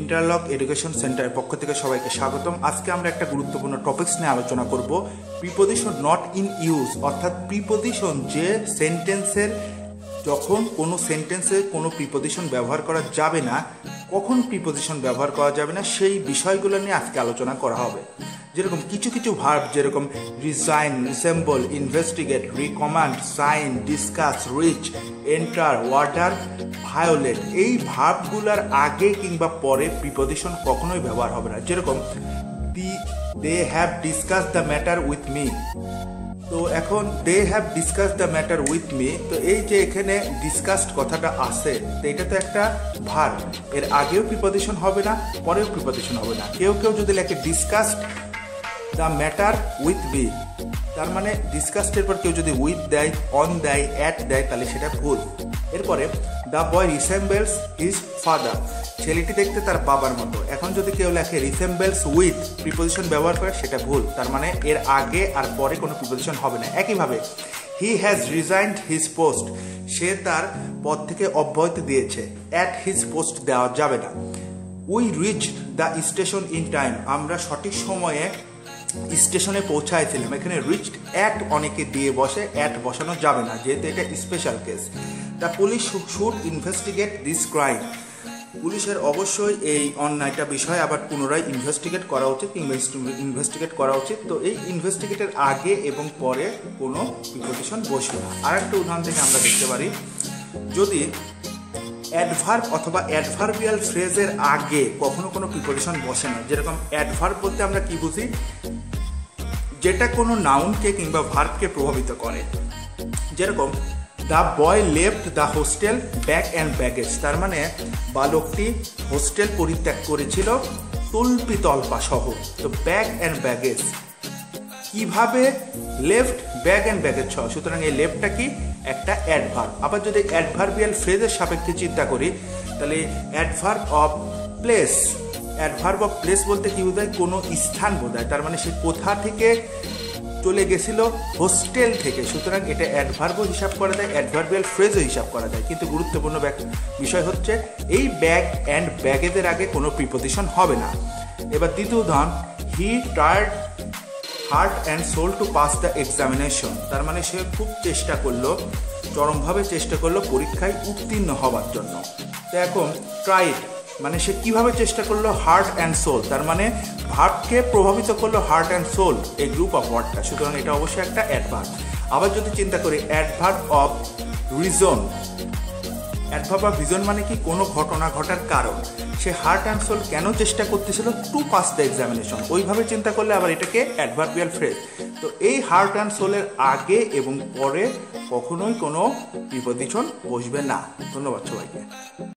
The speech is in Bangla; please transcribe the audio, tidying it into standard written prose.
ইন্টারলক এডুকেশন সেন্টারের পক্ষ থেকে সবাইকে স্বাগতম। আজকে আমরা একটা গুরুত্বপূর্ণ টপিকস নিয়ে আলোচনা করব, প্রিপোজিশন নট ইন ইউজ, অর্থাৎ প্রিপোজিশন যে সেন্টেন্সের যখন কোনো সেন্টেন্সে কোনো প্রিপোজিশন ব্যবহার করা যাবে না, কখন প্রিপোজিশন ব্যবহার করা যাবে না, সেই বিষয়গুলো নিয়ে আজকে আলোচনা করা হবে। যেরকম কিছু কিছু ভার্ব, যেরকম resign, resemble, investigate, recommend, sign, discuss, reach, enter, order, violate, এই ভার্বগুলোর আগে কিংবা পরে প্রিপোজিশন কখনোই ব্যবহার হবে না। যেরকম they have discuss the matter with me. তো এখন they have discuss the matter with me, তো এই যে এখানে ডিসকাসড কথাটা আছে, তো এটা তো একটা ভার্ব, এর আগেও প্রিপোজিশন হবে না, পরেও প্রিপোজিশন হবে না। কেউ কেউ যদি লেখে discussed the matter with B, তার মানে ডিসকাসডের পর কেউ যদি উইথ দেয়, অন দেয়, অ্যাট দেয়, তাহলে সেটা ভুল। এরপরে the boy resembles his father, ছেলেটি দেখতে তার বাবার মতো। এখন যদি কেউ লেখে রিসেম্বলস উইথ, প্রিপোজিশন ব্যবহার করে, সেটা ভুল, তার মানে এর আগে আর পরে কোনো প্রিপোজিশন হবে না। একইভাবে he has resigned his post, সে তার পদ থেকে অব্যাহতি দিয়েছে, অ্যাট হিজ পোস্ট দেওয়া যাবে না। We reached the station in time, আমরা সঠিক সময়ে স্টেশনে পৌঁছাইছিলাম। এখানে রিচড অ্যাট অনেকে দিয়ে বসে, অ্যাট বসানো যাবে না, যেহেতু এটা special case. The police should investigate this crime, পুলিশের অবশ্যই এই অন্যায়টা বিষয়ে আবার পুনরায় ইনভেস্টিগেট করা উচিত কিংবা ইনভেস্টিগেট করা উচিত। তো এই ইনভেস্টিগেটের আগে এবং পরে কোনো প্রিপোজিশন বসবে না। আর একটা উদাহরণ থেকে আমরা দেখতে পারি, যদি অ্যাডভার্ব অথবা অ্যাডভার্বিয়াল ফ্রেজের আগে কখনো কোনো প্রিপোজিশন বসে না। যেরকম অ্যাডভার্ব বলতে আমরা কি বুঝি, যেটা কোনো নাউনকে কিংবা ভার্বকে প্রভাবিত করে। যেরকম the boy left the hostel bag and baggage, তার মানে বালকটি হোস্টেল পরিত্যাগ করেছিল তল্পিতল্পা সহ। তো ব্যাগ অ্যান্ড ব্যাগেজ কিভাবে, লেফট, ব্যাগ অ্যান্ড ব্যাগেজ সহ, সুতরাং এই লেফটটা কি একটা অ্যাডভার্ব। আবার যদি অ্যাডভার্বিয়াল ফ্রেজের সাপেক্ষে চিন্তা করি, তাহলে adverb of place, adverb of place বলতে কি বোঝায়, কোনো স্থান বোঝায়, তার মানে সে কোথা থেকে চলে গেছিল, হোস্টেল থেকে, সুতরাং এটা অ্যাডভার্বও হিসাব করা যায়, অ্যাডভার্বিয়াল ফ্রেজও হিসাব করা যায়। কিন্তু গুরুত্বপূর্ণ বিষয় হচ্ছে এই ব্যাগ অ্যান্ড ব্যাগেজের আগে কোনো প্রিপোজিশন হবে না। এবার দ্বিতীয় উদাহরণ, he tried heart and soul to pass the examination, তার মানে সে খুব চেষ্টা করলো, চরমভাবে চেষ্টা করলো পরীক্ষায় উত্তীর্ণ হওয়ার জন্য। তো এখন ট্রাইড মানে সে কিভাবে চেষ্টা করলো, হার্ট অ্যান্ড সোল, তার মানে ভার্বকে প্রভাবিত করলো হার্ট অ্যান্ড সোল, এই গ্রুপ অফ ওয়ার্ডটা, সুতরাং এটা অবশ্যই একটা অ্যাডভার্ব। আবার যদি চিন্তা করি adverb of reason, adverb of reason মানে কি, কোনো ঘটনা ঘটার কারণ, সে হার্ট অ্যান্ড সোল কেন চেষ্টা করতেছিল, টু পাস দ্য এক্সামিনেশন, ওইভাবে চিন্তা করলে আবার এটাকে অ্যাডভার্বিয়াল ফ্রেজ। তো এই হার্ট অ্যান্ড সোলের আগে এবং পরে কখনোই কোনো প্রিপোজিশন বসবে না। ধন্যবাদ সবাইকে।